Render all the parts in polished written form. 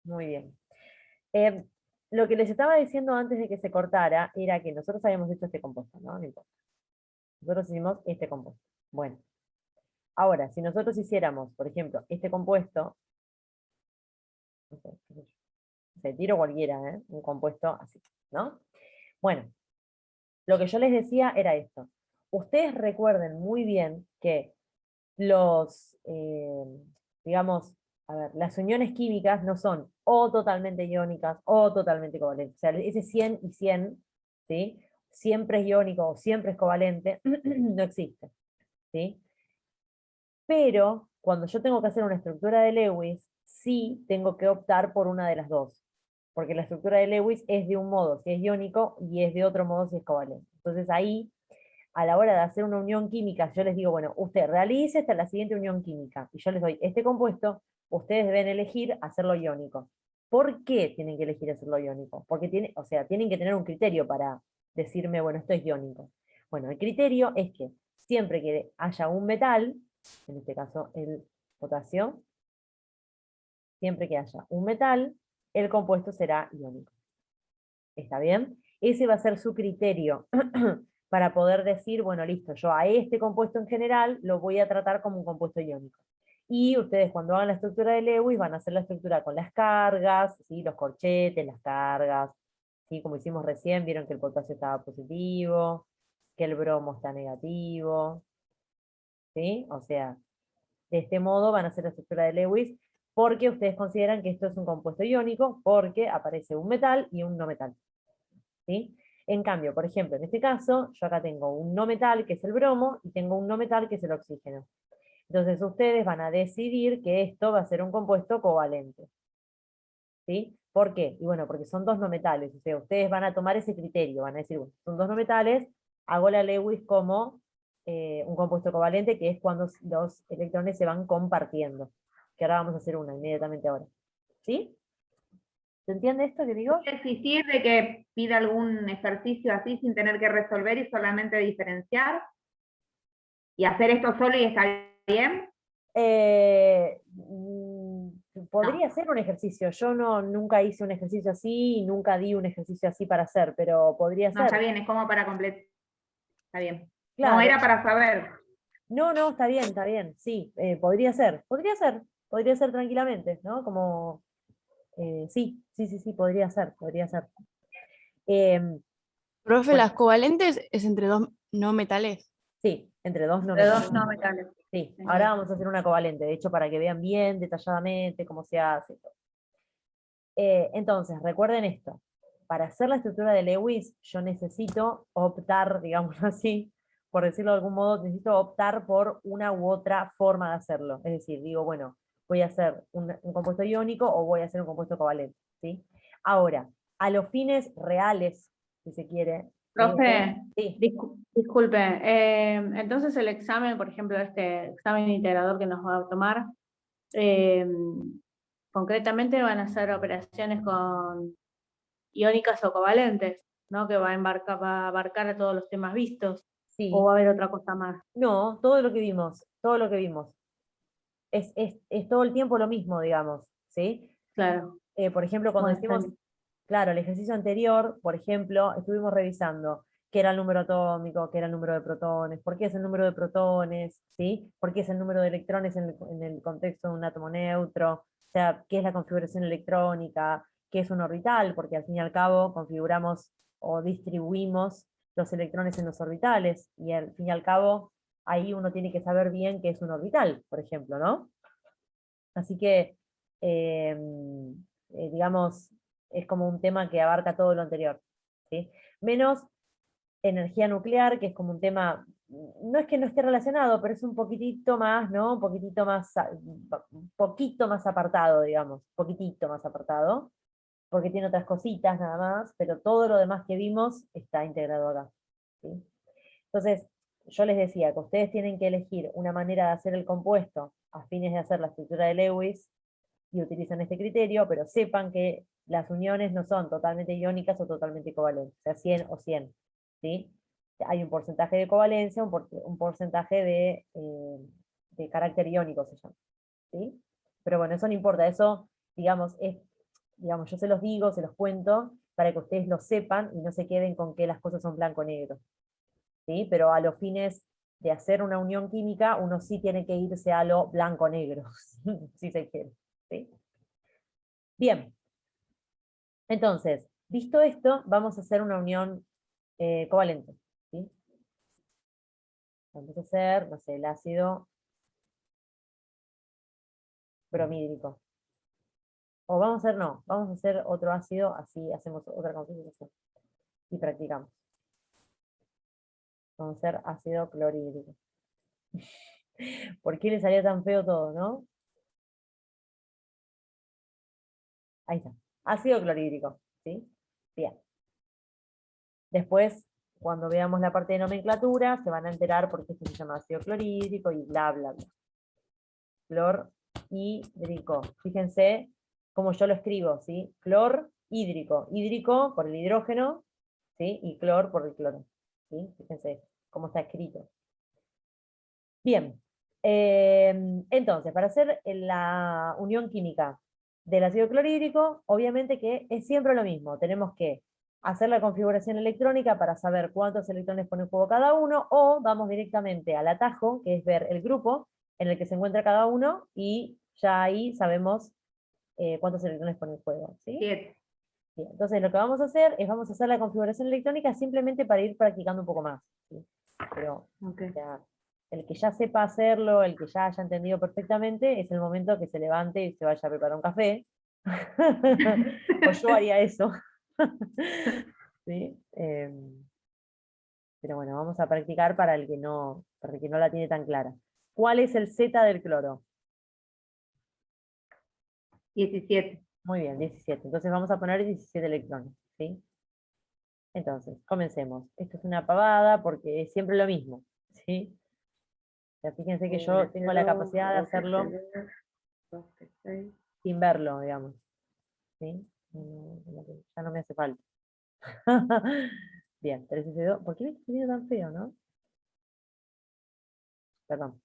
Muy bien. Eh, lo que les estaba diciendo antes de que se cortara era que nosotros habíamos hecho este compuesto, ¿no? No importa. Nosotros hicimos este compuesto. Bueno, ahora, si nosotros hiciéramos, por ejemplo, este compuesto, no sé, qué sé yo, no sé, tiro cualquiera, ¿eh? Un compuesto así, ¿no? Bueno, lo que yo les decía era esto. Ustedes recuerden muy bien que los, digamos, a ver, las uniones químicas no son o totalmente iónicas o totalmente covalentes. O sea, ese 100 y 100, ¿sí? Siempre es iónico o siempre es covalente, no existe, ¿sí? Pero cuando yo tengo que hacer una estructura de Lewis, sí tengo que optar por una de las dos, porque la estructura de Lewis es de un modo si es iónico y es de otro modo si es covalente. Entonces ahí, a la hora de hacer una unión química, yo les digo, bueno, usted realice hasta la siguiente unión química, y yo les doy este compuesto, ustedes deben elegir hacerlo iónico. ¿Por qué tienen que elegir hacerlo iónico? Porque o sea, tienen que tener un criterio para decirme, bueno, esto es iónico. Bueno, el criterio es que siempre que haya un metal, en este caso el potasio, siempre que haya un metal, el compuesto será iónico. ¿Está bien? Ese va a ser su criterio para poder decir, bueno, listo, yo a este compuesto en general lo voy a tratar como un compuesto iónico. Y ustedes cuando hagan la estructura de Lewis van a hacer la estructura con las cargas, ¿sí? Los corchetes, las cargas, ¿sí? Como hicimos recién, vieron que el potasio estaba positivo, que el bromo está negativo, ¿sí? O sea, de este modo van a hacer la estructura de Lewis porque ustedes consideran que esto es un compuesto iónico porque aparece un metal y un no metal. ¿Sí? En cambio, por ejemplo, en este caso, yo acá tengo un no metal que es el bromo y tengo un no metal que es el oxígeno. Entonces ustedes van a decidir que esto va a ser un compuesto covalente. ¿Sí? ¿Por qué? Y bueno, porque son dos no metales, o sea, ustedes van a tomar ese criterio, van a decir, bueno, son dos no metales, hago la Lewis como un compuesto covalente, que es cuando los electrones se van compartiendo, que ahora vamos a hacer una inmediatamente ahora. ¿Sí? ¿Se entiende esto que digo? ¿Puede existir de que pida algún ejercicio así sin tener que resolver y solamente diferenciar? ¿Y hacer esto solo y está bien? Podría No, ser un ejercicio. Yo nunca hice un ejercicio así y nunca di un ejercicio así para hacer, pero podría no está ser. bien, es como para completar. Está bien. No, Claro. era para saber. No, no, está bien, sí, podría ser tranquilamente, ¿no? Como, sí, sí, sí, sí, podría ser. Em, Profe, bueno, las covalentes es entre dos no metales. sí, entre dos no De metales. dos no metales. Sí, ahora Genial. vamos a hacer una covalente, de hecho, para que vean bien detalladamente cómo se hace. Entonces, recuerden esto. Para hacer la estructura de Lewis, yo necesito optar, digamos así, por decirlo de algún modo, necesito optar por una u otra forma de hacerlo. Es decir, digo, bueno, voy a hacer un compuesto iónico o voy a hacer un compuesto covalente. ¿Sí? Ahora, a los fines reales, si se quiere, ¿sí? Profe, Sí, disculpe, entonces el examen, por ejemplo, este examen integrador que nos va a tomar, eh, concretamente van a ser operaciones con iónicas o covalentes, ¿no? Que va a abarcar a todos los temas vistos, o sí. va a haber otra cosa más. No, todo lo que vimos. Es todo el tiempo lo mismo, digamos, ¿sí? Claro, Por ejemplo, cuando bueno, está decimos, bien. claro, el ejercicio anterior, por ejemplo, estuvimos revisando qué era el número atómico, qué era el número de protones, por qué es el número de protones, ¿sí? ¿Por qué es el número de electrones en el contexto de un átomo neutro? O sea, qué es la configuración electrónica, qué es un orbital, porque al fin y al cabo configuramos o distribuimos los electrones en los orbitales, y al fin y al cabo ahí uno tiene que saber bien qué es un orbital, por ejemplo, ¿no? Así que, eh, digamos, es como un tema que abarca todo lo anterior, ¿sí? Menos energía nuclear, que es como un tema, no es que no esté relacionado, pero es un poquitito más, ¿no? Un poquito más apartado, digamos, poquitito más apartado, porque tiene otras cositas nada más, pero todo lo demás que vimos está integrado acá, ¿sí? Entonces, yo les decía que ustedes tienen que elegir una manera de hacer el compuesto a fines de hacer la estructura de Lewis, y utilizan este criterio, pero sepan que las uniones no son totalmente iónicas o totalmente covalentes, o sea, 100 o 100, ¿sí? Hay un porcentaje de covalencia, un porcentaje de carácter iónico se llama, ¿sí? Pero bueno, eso no importa, eso, digamos, digamos, yo se los digo, se los cuento, para que ustedes lo sepan y no se queden con que las cosas son blanco-negro. ¿Sí? Pero a los fines de hacer una unión química, uno sí tiene que irse a lo blanco-negro, si se quiere. ¿Sí? Bien. Entonces, visto esto, vamos a hacer una unión covalente. ¿Sí? Vamos a hacer, no sé, el ácido bromídrico. O vamos a hacer, no, vamos a hacer otro ácido, así hacemos otra configuración. Y practicamos. Vamos a hacer ácido clorhídrico. ¿Por qué le salió tan feo todo, no? Ahí está. Ácido clorhídrico. ¿Sí? Bien. Después, cuando veamos la parte de nomenclatura, se van a enterar por qué esto se llama ácido clorhídrico y bla, bla, bla. Clorhídrico. Fíjense cómo yo lo escribo, ¿sí? Clorhídrico. Hídrico por el hidrógeno, ¿sí? Y clor por el cloro. ¿Sí? Fíjense cómo está escrito. Bien. Entonces, para hacer la unión química del ácido clorhídrico, obviamente que es siempre lo mismo. Tenemos que hacer la configuración electrónica para saber cuántos electrones pone en juego cada uno, o vamos directamente al atajo, que es ver el grupo en el que se encuentra cada uno, y ya ahí sabemos cuántos electrones pone en juego. ¿Sí? 7. Bien, entonces lo que vamos a hacer es vamos a hacer la configuración electrónica simplemente para ir practicando un poco más. ¿Sí? Pero Okay. ya, el que ya sepa hacerlo, el que ya haya entendido perfectamente, es el momento que se levante y se vaya a preparar un café. O yo haría eso. ¿Sí? Pero bueno, vamos a practicar para el que no la tiene tan clara. ¿Cuál es el Z del cloro? 17. Muy bien, 17. Entonces vamos a poner 17 electrones. ¿Sí? Entonces, comencemos. Esto es una pavada porque es siempre lo mismo. ¿Sí? O sea, fíjense que yo tengo la capacidad de hacerlo sin verlo, digamos. ¿Sí? Ya no me hace falta. Bien, 3S2. ¿Por qué me está saliendo tan feo, no? Perdón.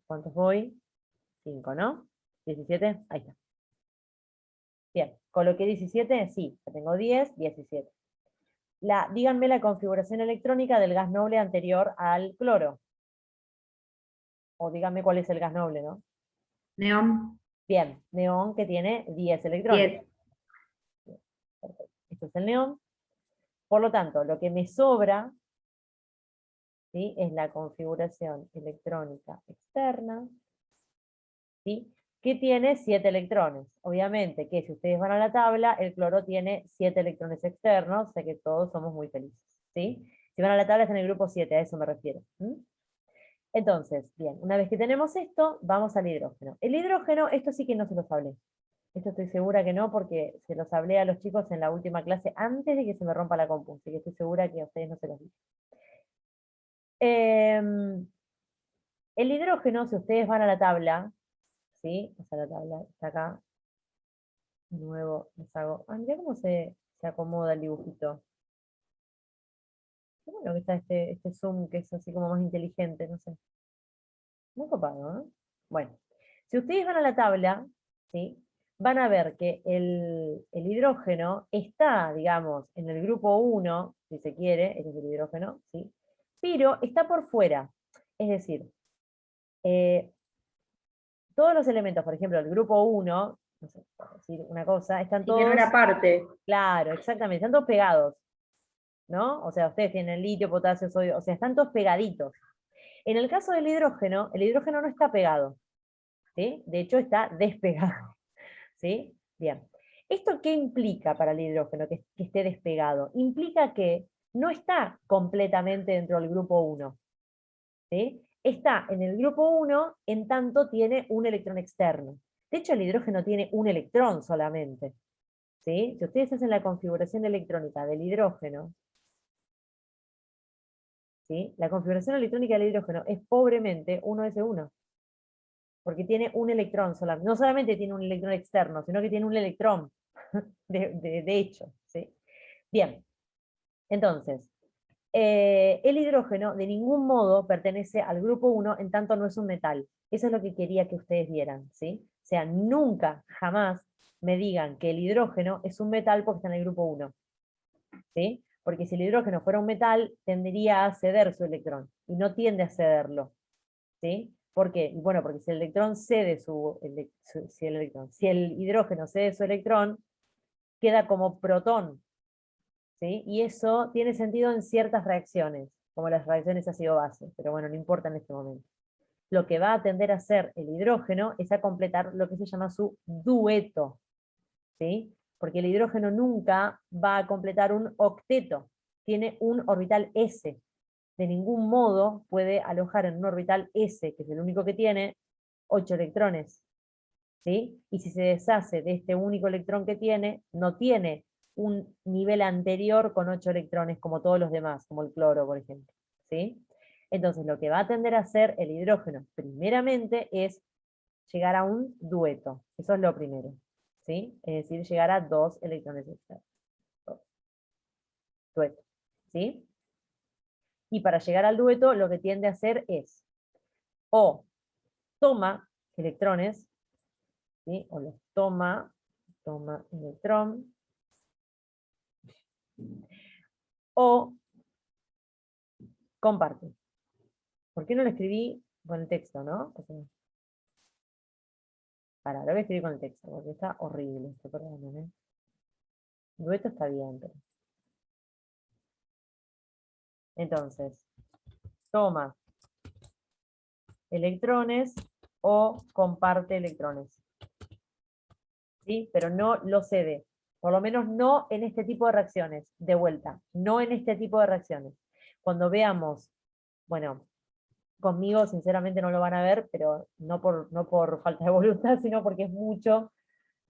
¿Cuántos voy? 5, ¿no? 17, ahí está. Bien, ¿coloqué 17? Sí, ya tengo 10, 17. Díganme la configuración electrónica del gas noble anterior al cloro. O díganme cuál es el gas noble, ¿no? Neón. Bien, neón que tiene 10 electrones. 10. Perfecto. Esto es el neón. Por lo tanto, lo que me sobra, ¿sí?, es la configuración electrónica externa, ¿sí?, que tiene 7 electrones. Obviamente que si ustedes van a la tabla, el cloro tiene 7 electrones externos, sé que todos somos muy felices. ¿Sí? Si van a la tabla está en el grupo 7, a eso me refiero. Entonces, bien, una vez que tenemos esto, vamos al hidrógeno. El hidrógeno, esto sí que no se los hablé. Esto estoy segura que no, porque se los hablé a los chicos en la última clase antes de que se me rompa la compu, así que estoy segura que a ustedes no se los dije. El hidrógeno, si ustedes van a la tabla, ¿sí? O sea, la tabla está acá. De nuevo les hago. Ah, mirá cómo se acomoda el dibujito. Qué bueno que está este zoom que es así como más inteligente, no sé. Muy copado, ¿eh? Bueno, si ustedes van a la tabla, ¿sí?, van a ver que el hidrógeno está, digamos, en el grupo 1, si se quiere, este es el hidrógeno, ¿sí?, pero está por fuera. Es decir, todos los elementos, por ejemplo, el grupo 1, no sé, por decir una cosa, están Sí, que no todos, era parte. claro, exactamente, están todos pegados, ¿no? O sea, ustedes tienen litio, potasio, sodio, o sea, están todos pegaditos. En el caso del hidrógeno, el hidrógeno no está pegado, ¿sí? De hecho, está despegado, ¿sí? Bien. ¿Esto qué implica para el hidrógeno que esté despegado? Implica que no está completamente dentro del grupo 1, ¿sí? Está en el grupo 1 en tanto tiene un electrón externo. De hecho, el hidrógeno tiene un electrón solamente, ¿sí? Si ustedes hacen la configuración electrónica del hidrógeno, ¿sí?, la configuración electrónica del hidrógeno es pobremente 1s1, porque tiene un electrón solamente. No solamente tiene un electrón externo, sino que tiene un electrón, de hecho, ¿sí? Bien, entonces, El hidrógeno de ningún modo pertenece al grupo 1 en tanto no es un metal. Eso es lo que quería que ustedes vieran, ¿sí? O sea, nunca, jamás me digan que el hidrógeno es un metal porque está en el grupo 1, ¿sí? Porque si el hidrógeno fuera un metal, tendería a ceder su electrón, y no tiende a cederlo, ¿sí? ¿Por qué? Bueno, porque si el electrón cede si el hidrógeno cede su electrón, queda como protón, ¿sí? Y eso tiene sentido en ciertas reacciones, como las reacciones ácido-base, pero bueno, no importa en este momento. Lo que va a tender a hacer el hidrógeno es a completar lo que se llama su dueto, ¿sí? Porque el hidrógeno nunca va a completar un octeto, tiene un orbital S. De ningún modo puede alojar en un orbital S, que es el único que tiene, 8 electrones, ¿sí? Y si se deshace de este único electrón que tiene, no tiene un nivel anterior con 8 electrones como todos los demás, como el cloro, por ejemplo, ¿sí? Entonces, lo que va a tender a hacer el hidrógeno, primeramente, es llegar a un dueto. Eso es lo primero, ¿sí? Es decir, llegar a 2 electrones extra. Dueto, ¿sí? Y para llegar al dueto, lo que tiende a hacer es, o toma electrones, ¿sí? O los toma electrón, o comparte. ¿Por qué no lo escribí con el texto, no? Lo voy a escribir con el texto, porque está horrible esto, perdónenme. Dueto está bien, pero... Entonces, toma electrones o comparte electrones, ¿sí? Pero no lo cede. Por lo menos no en este tipo de reacciones. De vuelta, no en este tipo de reacciones. Cuando veamos, bueno, conmigo sinceramente no lo van a ver, pero no por falta de voluntad, sino porque es mucho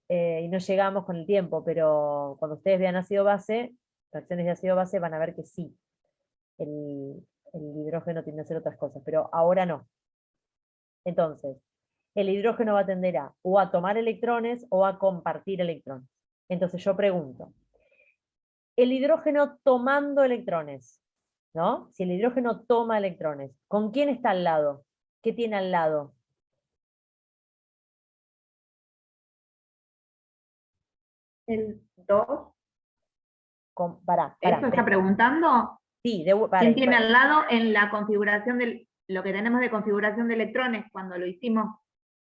y no llegamos con el tiempo, pero cuando ustedes vean ácido base, reacciones de ácido base, van a ver que sí, el, el hidrógeno tiende a hacer otras cosas, pero ahora no. Entonces, el hidrógeno va a tender a o a tomar electrones o a compartir electrones. Entonces yo pregunto, el hidrógeno tomando electrones, ¿no? Si el hidrógeno toma electrones, ¿con quién está al lado? ¿Qué tiene al lado? El 2. Pará, ¿Eso está preguntando? Sí, ¿Quién tiene al lado en la configuración de lo que tenemos de configuración de electrones cuando lo hicimos?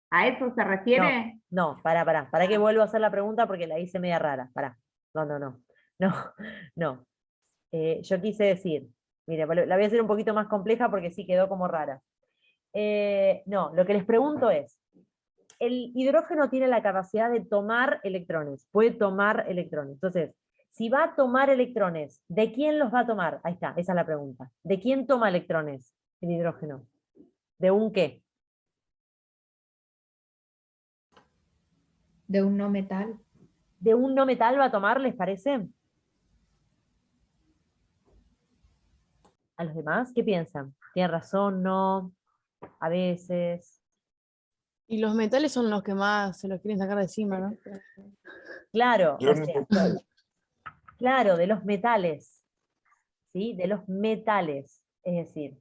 ¿A eso se refiere? No, pará que vuelvo a hacer la pregunta porque la hice media rara. Pará. No. Yo quise decir, mire, la voy a hacer un poquito más compleja porque sí quedó como rara. No, lo que les pregunto es, el hidrógeno tiene la capacidad de tomar electrones, puede tomar electrones. Entonces, si va a tomar electrones, ¿de quién los va a tomar? Ahí está, esa es la pregunta. ¿De quién toma electrones el hidrógeno? ¿De un qué? De un no metal. ¿De un no metal va a tomar, les parece? ¿A los demás qué piensan? ¿Tienen razón? ¿No? A veces. Y los metales son los que más se los quieren sacar de encima, ¿no? Claro, Yo o no sea, claro, de los metales, ¿sí? De los metales. Es decir,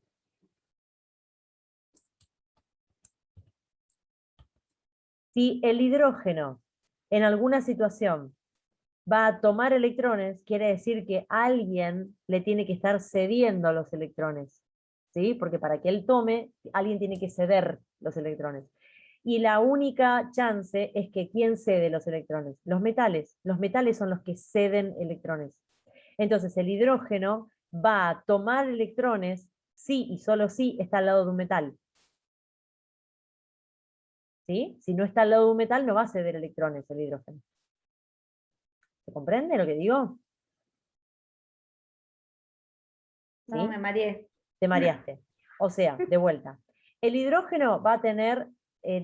si el hidrógeno en alguna situación va a tomar electrones, quiere decir que alguien le tiene que estar cediendo los electrones, ¿sí? Porque para que él tome, alguien tiene que ceder los electrones. Y la única chance es que ¿quién cede los electrones? Los metales. Los metales son los que ceden electrones. Entonces el hidrógeno va a tomar electrones si y solo si está al lado de un metal. ¿Sí? Si no está al lado de un metal, no va a ceder electrones el hidrógeno. ¿Se comprende lo que digo? No, ¿Sí? me mareé. Te mareaste. O sea, de vuelta. El hidrógeno va a tener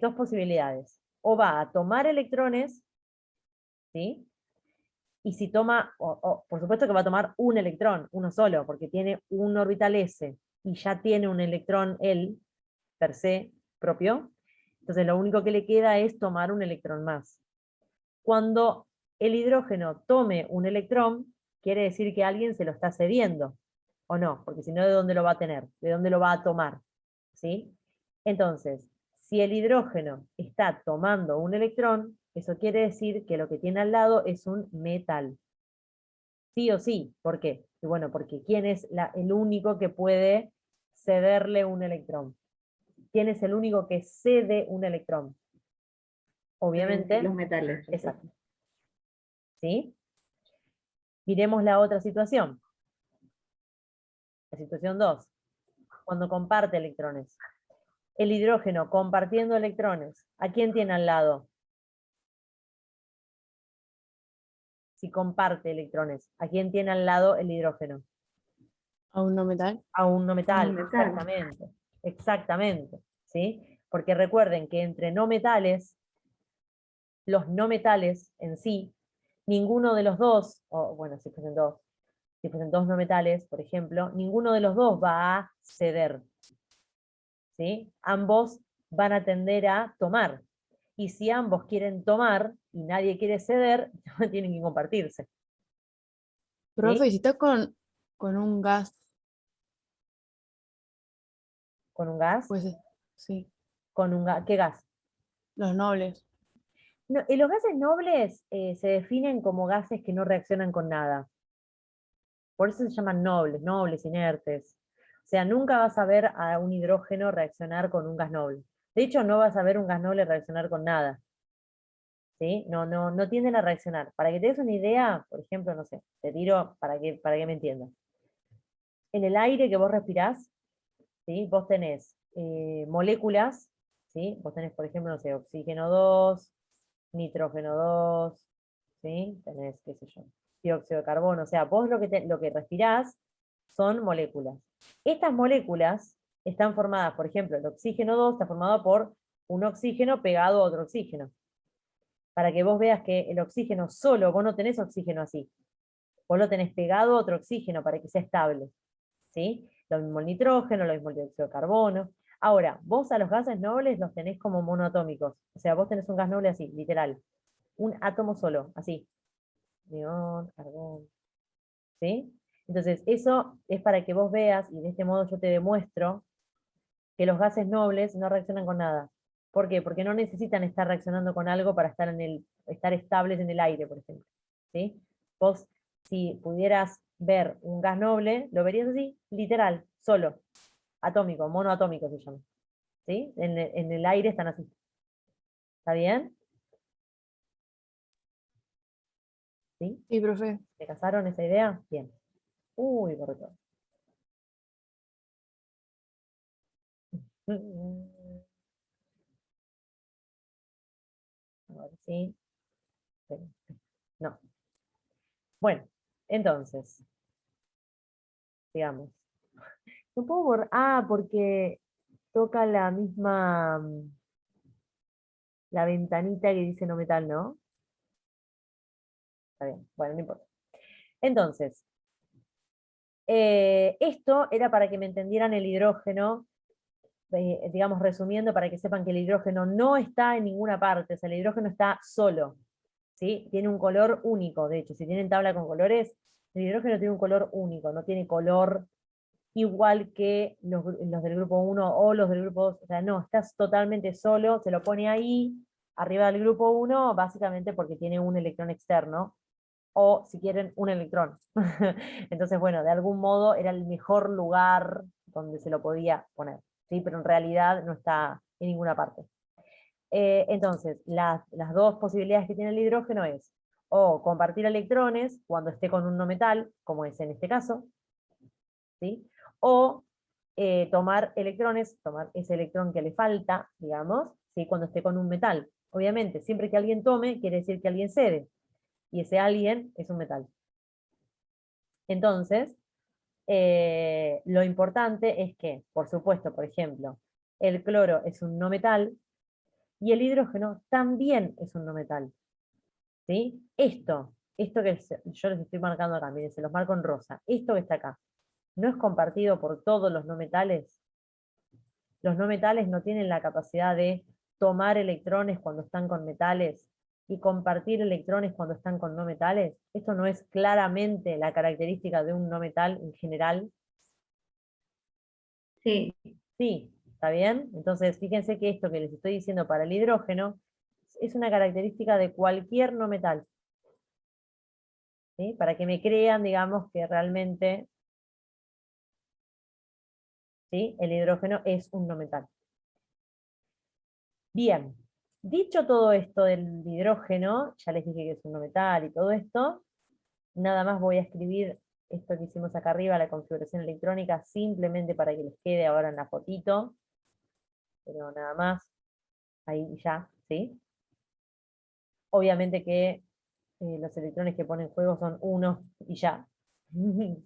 dos posibilidades. O va a tomar electrones, ¿sí? Y si toma, por supuesto que va a tomar un electrón, uno solo, porque tiene un orbital S y ya tiene un electrón él, per se, propio. Entonces lo único que le queda es tomar un electrón más. Cuando el hidrógeno tome un electrón, quiere decir que alguien se lo está cediendo. ¿O no? Porque si no, ¿de dónde lo va a tener? ¿De dónde lo va a tomar? ¿Sí? Entonces, si el hidrógeno está tomando un electrón, eso quiere decir que lo que tiene al lado es un metal. Sí o sí. ¿Por qué? Y bueno, porque ¿quién es el único que puede cederle un electrón? ¿Quién es el único que cede un electrón? Obviamente, Los metales. exacto. ¿Sí? Miremos la otra situación. La situación 2. Cuando comparte electrones. El hidrógeno compartiendo electrones. ¿A quién tiene al lado? Si comparte electrones. ¿A quién tiene al lado el hidrógeno? ¿A un no metal? A un no metal. un metal. Exactamente. Exactamente. ¿Sí? Porque recuerden que entre no metales, los no metales en sí, ninguno de los dos, o bueno, si fuesen dos no metales, por ejemplo, ninguno de los dos va a ceder. ¿Sí? Ambos van a tender a tomar. Y si ambos quieren tomar y nadie quiere ceder, tienen que compartirse. Profe, ¿Sí? ¿y si está con un gas? ¿Con un gas? Pues sí, ¿Con un gas? ¿Qué gas? los nobles. No, los gases nobles se definen como gases que no reaccionan con nada. Por eso se llaman nobles, nobles, inertes. O sea, nunca vas a ver a un hidrógeno reaccionar con un gas noble. De hecho, no vas a ver un gas noble reaccionar con nada. ¿Sí? No tienden a reaccionar. Para que te des una idea, por ejemplo, no sé, te tiro para que me entiendas. En el aire que vos respirás, ¿sí? Vos tenés moléculas, ¿sí? Vos tenés, por ejemplo, no sé, oxígeno 2, nitrógeno 2, ¿sí? Tenés, qué sé yo, dióxido de carbono. O sea, vos lo que respirás son moléculas. Estas moléculas están formadas, por ejemplo, el oxígeno 2 está formado por un oxígeno pegado a otro oxígeno. Para que vos veas que el oxígeno solo, vos no tenés oxígeno así. Vos lo tenés pegado a otro oxígeno para que sea estable. ¿Sí? Lo mismo el nitrógeno, lo mismo el dióxido de carbono. Ahora, vos a los gases nobles los tenés como monoatómicos. O sea, vos tenés un gas noble así, literal. Un átomo solo, así. Neón, argón. ¿Sí? Entonces, eso es para que vos veas, y de este modo yo te demuestro, que los gases nobles no reaccionan con nada. ¿Por qué? Porque no necesitan estar reaccionando con algo para estar estables en el aire, por ejemplo. ¿Sí? Vos, si pudieras ver un gas noble, lo verías así, literal, solo, atómico, monoatómico se llama. ¿Sí? En el aire están así. ¿Está bien? ¿Sí? Sí, profe. ¿Te casaron esa idea? Bien. Uy, por todo. Ahora sí. Pero, no. Bueno, entonces, digamos. No puedo borrar. Ah, porque toca la misma, la ventanita que dice no metal, ¿no? Está bien, bueno, no importa. Entonces, esto era para que me entendieran el hidrógeno, digamos resumiendo, para que sepan que el hidrógeno no está en ninguna parte, o sea, el hidrógeno está solo, ¿sí? Tiene un color único, de hecho, si tienen tabla con colores, el hidrógeno tiene un color único, no tiene color igual que los del grupo 1 o los del grupo 2, o sea, no, estás totalmente solo, se lo pone ahí, arriba del grupo 1, básicamente porque tiene un electrón externo, o si quieren, un electrón. Entonces, bueno, de algún modo era el mejor lugar donde se lo podía poner, ¿sí? Pero en realidad no está en ninguna parte. Entonces, las dos posibilidades que tiene el hidrógeno es o compartir electrones cuando esté con un no metal, como es en este caso, ¿sí? O tomar electrones, tomar ese electrón que le falta, digamos, ¿sí? Cuando esté con un metal. Obviamente, siempre que alguien tome, quiere decir que alguien cede, y ese alguien es un metal. Entonces, lo importante es que, por supuesto, por ejemplo, el cloro es un no metal y el hidrógeno también es un no metal. ¿Sí? Esto que yo les estoy marcando acá, miren, se los marco en rosa, esto que está acá, ¿no es compartido por todos los no metales? Los no metales no tienen la capacidad de tomar electrones cuando están con metales y compartir electrones cuando están con no metales. Esto no es claramente la característica de un no metal en general. Sí, Sí, ¿está bien? Entonces, fíjense que esto que les estoy diciendo para el hidrógeno es una característica de cualquier no metal. ¿Sí? Para que me crean, digamos, que realmente, ¿sí?, el hidrógeno es un no metal. Bien, dicho todo esto del hidrógeno, ya les dije que es un no metal y todo esto, nada más voy a escribir esto que hicimos acá arriba, la configuración electrónica, simplemente para que les quede ahora en la fotito, pero nada más, ahí ya, ¿sí? Obviamente que los electrones que pone en juego son 1 y ya,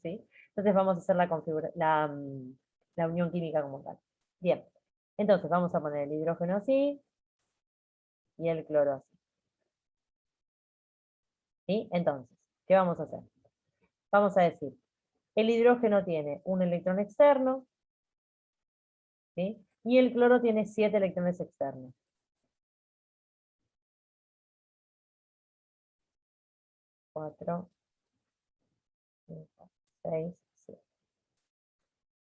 ¿sí? Entonces vamos a hacer la unión química como tal. Bien, entonces vamos a poner el hidrógeno así, y el cloro así. ¿Sí? Entonces, ¿qué vamos a hacer? Vamos a decir, el hidrógeno tiene un electrón externo, ¿sí?, y el cloro tiene 7 electrones externos. 4, 5, 6, 7.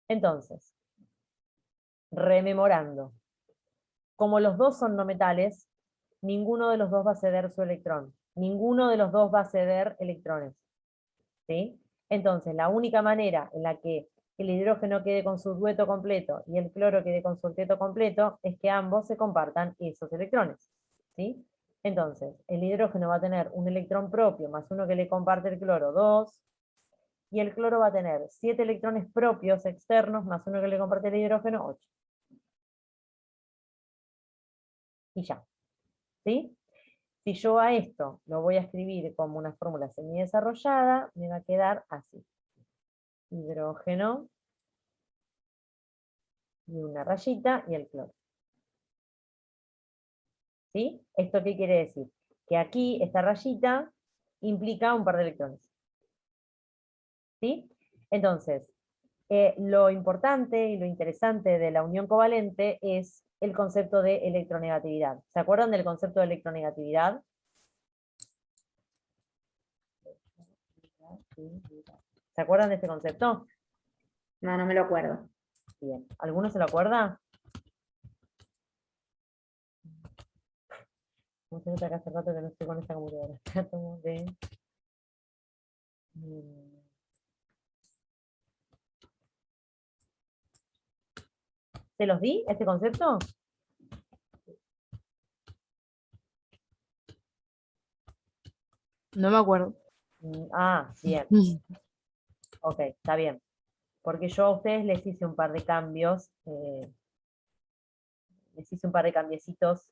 Entonces, rememorando, como los dos son no metales, ninguno de los dos va a ceder su electrón. Ninguno de los dos va a ceder electrones. ¿Sí? Entonces, la única manera en la que el hidrógeno quede con su dueto completo y el cloro quede con su octeto completo es que ambos se compartan esos electrones. ¿Sí? Entonces, el hidrógeno va a tener un electrón propio más uno que le comparte el cloro, 2, y el cloro va a tener 7 electrones propios externos más uno que le comparte el hidrógeno, 8. Y ya. ¿Sí? Si yo a esto lo voy a escribir como una fórmula semidesarrollada, me va a quedar así. Hidrógeno, y una rayita, y el cloro. ¿Sí? ¿Esto qué quiere decir? Que aquí, esta rayita, implica un par de electrones. ¿Sí? Entonces, lo importante y lo interesante de la unión covalente es el concepto de electronegatividad. ¿Se acuerdan del concepto de electronegatividad? ¿Se acuerdan de este concepto? no, no me lo acuerdo. Bien. ¿Alguno se lo acuerda? No sé, acá hace rato que no estoy con esta computadora. Átomo de... ¿Se los di, este concepto? No me acuerdo. Bien. Ok, está bien. Porque yo a ustedes les hice un par de cambios, les hice un par de cambiecitos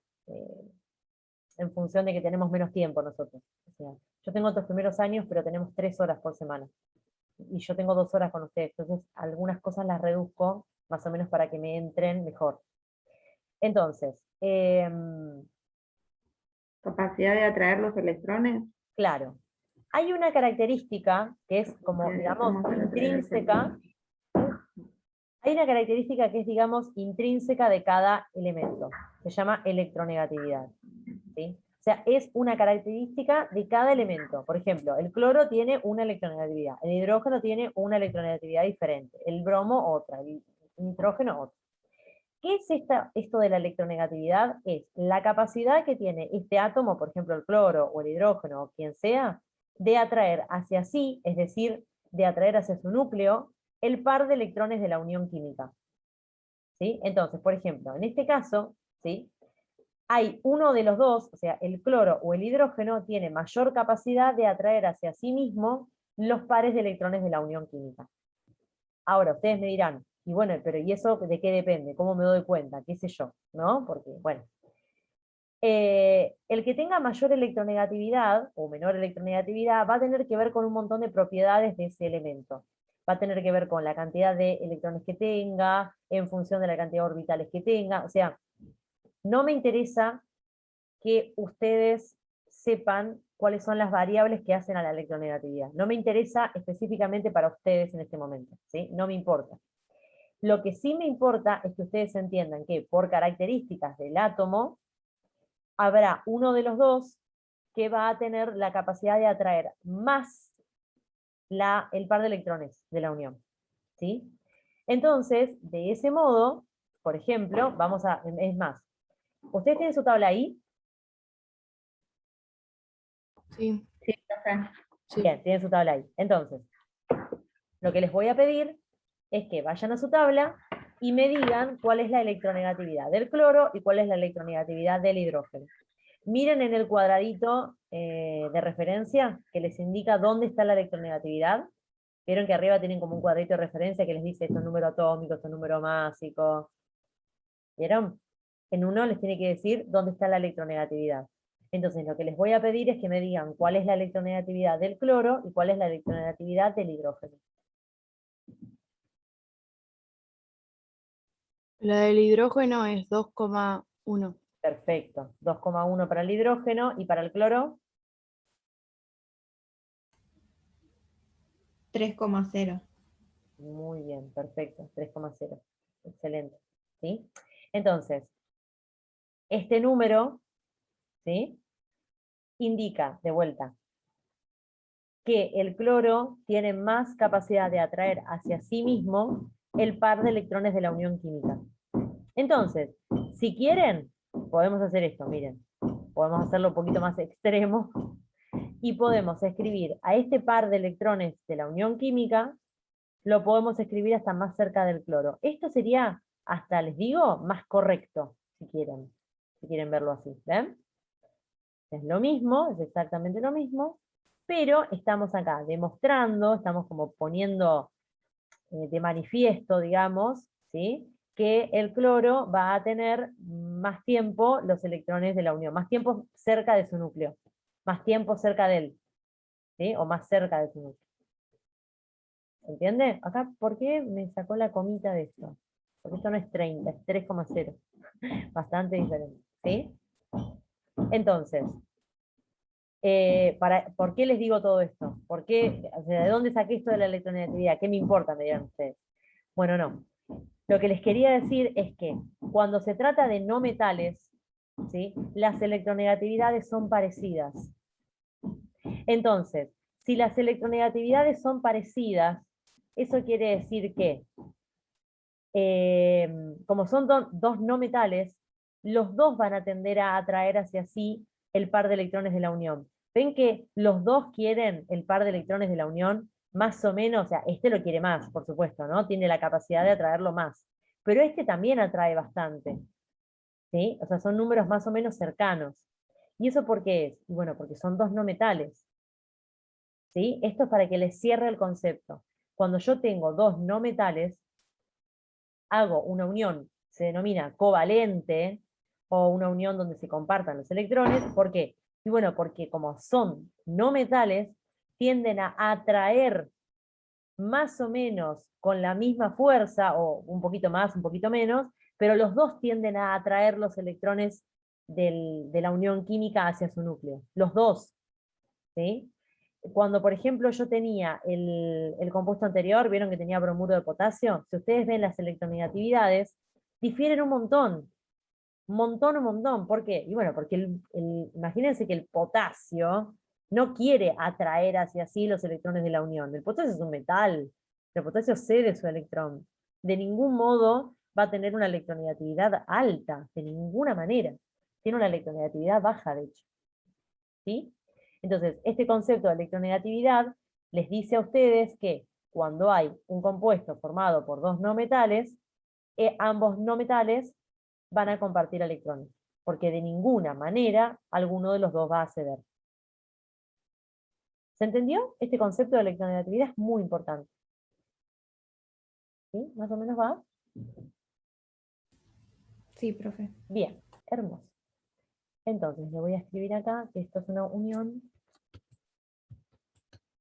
en función de que tenemos menos tiempo nosotros. O sea, yo tengo otros primeros años, pero tenemos 3 horas por semana. Y yo tengo 2 horas con ustedes, entonces algunas cosas las reduzco, más o menos para que me entren mejor. Entonces, Capacidad de atraer los electrones. claro, hay una característica que es como, Que digamos, hacemos para atraer los intrínseca. Hay una característica que es, digamos, intrínseca de cada elemento. Se llama electronegatividad. ¿Sí? O sea, es una característica de cada elemento. Por ejemplo, el cloro tiene una electronegatividad, el hidrógeno tiene una electronegatividad diferente, el bromo otra, el nitrógeno otra. ¿Qué es esto de la electronegatividad? Es la capacidad que tiene este átomo, por ejemplo el cloro o el hidrógeno o quien sea, de atraer hacia sí, es decir, de atraer hacia su núcleo, el par de electrones de la unión química. ¿Sí? Entonces, por ejemplo, en este caso, ¿sí?, hay uno de los dos, o sea, el cloro o el hidrógeno, tiene mayor capacidad de atraer hacia sí mismo los pares de electrones de la unión química. Ahora, ustedes me dirán, y bueno, pero ¿y eso de qué depende? ¿Cómo me doy cuenta? ¿Qué sé yo? ¿No? Porque, bueno. El que tenga mayor electronegatividad o menor electronegatividad va a tener que ver con un montón de propiedades de ese elemento. Va a tener que ver con la cantidad de electrones que tenga, en función de la cantidad de orbitales que tenga. O sea, no me interesa que ustedes sepan cuáles son las variables que hacen a la electronegatividad. No me interesa específicamente para ustedes en este momento, ¿sí? No me importa. Lo que sí me importa es que ustedes entiendan que por características del átomo, habrá uno de los dos que va a tener la capacidad de atraer más el par de electrones de la unión. ¿Sí? Entonces, de ese modo, por ejemplo, es más, ¿ustedes tienen su tabla ahí? Sí, Sí, profe. sí. Bien, tienen su tabla ahí. Entonces, lo que les voy a pedir es que vayan a su tabla y me digan cuál es la electronegatividad del cloro y cuál es la electronegatividad del hidrógeno. Miren en el cuadradito de referencia que les indica dónde está la electronegatividad. Vieron que arriba tienen como un cuadrito de referencia que les dice esto es número atómico, esto es número másico. ¿Vieron? En uno les tiene que decir dónde está la electronegatividad. Entonces lo que les voy a pedir es que me digan cuál es la electronegatividad del cloro y cuál es la electronegatividad del hidrógeno. La del hidrógeno es 2,1. Perfecto. 2,1 para el hidrógeno y para el cloro. 3,0. Muy bien, perfecto. 3,0. Excelente. ¿Sí? Entonces, este número, ¿sí?, indica, de vuelta, que el cloro tiene más capacidad de atraer hacia sí mismo el par de electrones de la unión química. Entonces, si quieren, podemos hacer esto, miren. Podemos hacerlo un poquito más extremo y podemos escribir a este par de electrones de la unión química, lo podemos escribir hasta más cerca del cloro. Esto sería, hasta les digo, más correcto, si quieren verlo así. ¿Ven? Es lo mismo, es exactamente lo mismo, pero estamos acá demostrando, estamos como poniendo de manifiesto, digamos, ¿sí?, que el cloro va a tener más tiempo los electrones de la unión, más tiempo cerca de su núcleo, más tiempo cerca de él, ¿sí?, o más cerca de su núcleo. ¿Entiende? Acá, ¿por qué me sacó la comita de esto? Porque esto no es 30, es 3,0. Bastante diferente, ¿sí? Entonces, ¿por qué les digo todo esto? ¿Por qué, o sea, ¿de dónde saqué esto de la electronegatividad? ¿Qué me importa, me dirán ustedes? Bueno, no. Lo que les quería decir es que cuando se trata de no metales, ¿sí?, las electronegatividades son parecidas. Entonces, si las electronegatividades son parecidas, eso quiere decir que, como son dos no metales, los dos van a tender a atraer hacia sí el par de electrones de la unión. ¿Ven que los dos quieren el par de electrones de la unión? Más o menos, o sea, este lo quiere más, por supuesto, ¿no? Tiene la capacidad de atraerlo más. Pero este también atrae bastante, ¿sí? O sea, son números más o menos cercanos. ¿Y eso por qué es? Y bueno, porque son dos no metales, ¿sí? Esto es para que les cierre el concepto. Cuando yo tengo dos no metales, hago una unión, se denomina covalente, o una unión donde se compartan los electrones. ¿Por qué? Y bueno, porque como son no metales, tienden a atraer más o menos con la misma fuerza, o un poquito más, un poquito menos, pero los dos tienden a atraer los electrones de la unión química hacia su núcleo. Los dos, ¿sí? Cuando, por ejemplo, yo tenía el compuesto anterior, vieron que tenía bromuro de potasio, si ustedes ven las electronegatividades, difieren un montón. Un montón, un montón. ¿Por qué? Y bueno, porque imagínense que el potasio no quiere atraer hacia sí los electrones de la unión. El potasio es un metal. El potasio cede su electrón. De ningún modo va a tener una electronegatividad alta, de ninguna manera. Tiene una electronegatividad baja, de hecho. ¿Sí? Entonces, este concepto de electronegatividad les dice a ustedes que cuando hay un compuesto formado por dos no metales, ambos no metales van a compartir electrones, porque de ninguna manera alguno de los dos va a ceder. ¿Se entendió? Este concepto de electronegatividad es muy importante. ¿Sí? ¿Más o menos va? Sí, profe. Bien, hermoso. Entonces, le voy a escribir acá que esto es una unión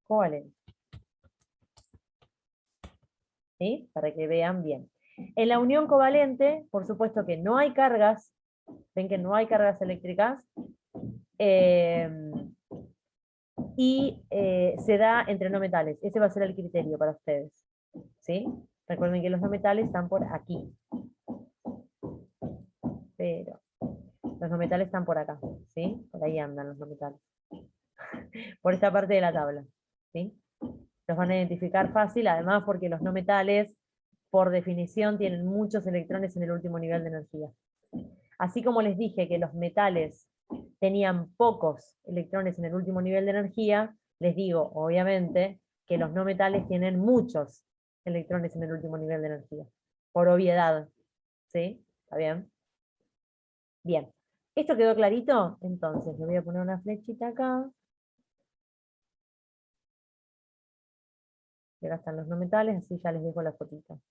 covalente. ¿Sí? Para que vean bien. En la unión covalente, por supuesto que no hay cargas, ven que no hay cargas eléctricas, y se da entre no metales. Ese va a ser el criterio para ustedes. ¿Sí? Recuerden que los no metales están por aquí. Pero los no metales están por acá. ¿Sí? Por ahí andan los no metales. Por esta parte de la tabla. ¿Sí? Los van a identificar fácil, además porque los no metales por definición tienen muchos electrones en el último nivel de energía. Así como les dije que los metales tenían pocos electrones en el último nivel de energía, les digo, obviamente, que los no metales tienen muchos electrones en el último nivel de energía, por obviedad. ¿Sí? ¿Está bien? Bien. ¿Esto quedó clarito? Entonces, le voy a poner una flechita acá. Y acá están los no metales, así ya les dejo la fotito.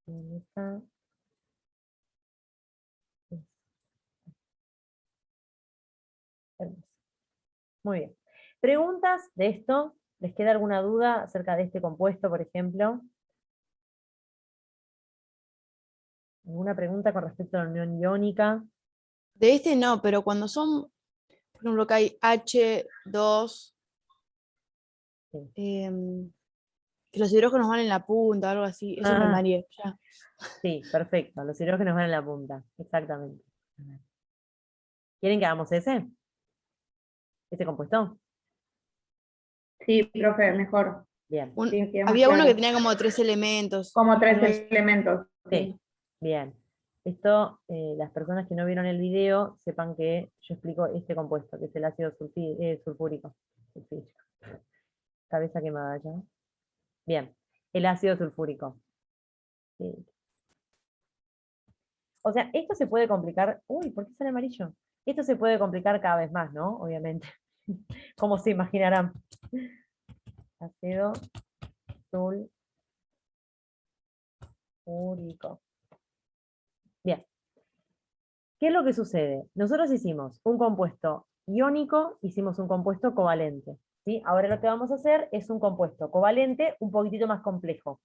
¿Dónde está? Hermoso. Muy bien. ¿Preguntas de esto? ¿Les queda alguna duda acerca de este compuesto, por ejemplo? ¿Alguna pregunta con respecto a la unión iónica? De este no, pero cuando son, por ejemplo, que hay H2, Sí. que los hidrógenos van en la punta, algo así, eso me Ah. mareé. Ya. Sí, perfecto. Los hidrógenos van en la punta. Exactamente. ¿Quieren que hagamos ese? ¿Ese compuesto? Sí, profe, mejor. Bien. Sí, queda más Había uno que claro. tenía como 3 elementos. Como 3 algo así. elementos. Sí. Bien. Esto, las personas que no vieron el video, sepan que yo explico este compuesto, que es el ácido sulfúrico. Sulfídrico. Cabeza quemada ya. Bien. El ácido sulfúrico. Sí. O sea, esto se puede complicar. Uy, ¿por qué sale amarillo? Esto se puede complicar cada vez más, ¿no? Obviamente. Como se imaginarán. Ácido sulfúrico. Bien. ¿Qué es lo que sucede? Nosotros hicimos un compuesto iónico, hicimos un compuesto covalente. ¿Sí? Ahora lo que vamos a hacer es un compuesto covalente un poquitito más complejo.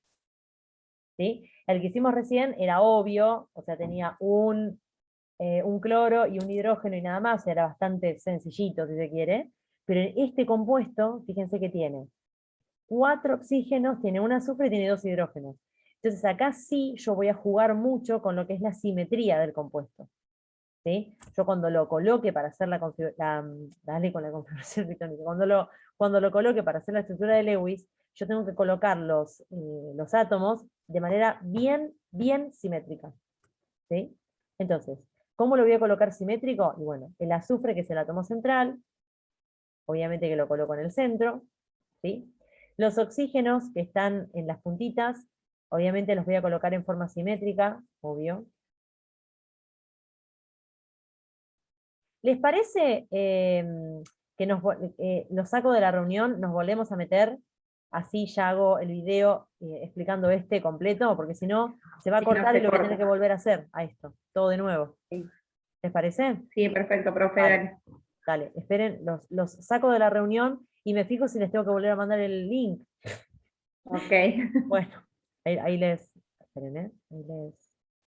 ¿Sí? El que hicimos recién era obvio, o sea, tenía un cloro y un hidrógeno y nada más, era bastante sencillito si se quiere, pero en este compuesto, fíjense que tiene 4 oxígenos, tiene un azufre y tiene 2 hidrógenos. Entonces acá sí yo voy a jugar mucho con lo que es la simetría del compuesto. ¿Sí? Yo cuando lo coloque para hacer dale con la configuración electrónica, cuando lo coloque para hacer la estructura de Lewis, yo tengo que colocar los átomos de manera bien, bien simétrica. ¿Sí? Entonces, ¿cómo lo voy a colocar simétrico? Y bueno, el azufre, que es el átomo central, obviamente que lo coloco en el centro, ¿sí? Los oxígenos que están en las puntitas, obviamente los voy a colocar en forma simétrica, obvio. ¿Les parece que los saco de la reunión, nos volvemos a meter? Así ya hago el video explicando este completo, porque si no, se va a Sí, no, cortar se y lo voy a tener corta. que volver a hacer a esto, todo de nuevo. Sí. ¿Les parece? Sí, perfecto, profe. Vale. Dale. Dale, esperen, los saco de la reunión y me fijo si les tengo que volver a mandar el link. Ok. Bueno, ahí les... Esperen, ahí les...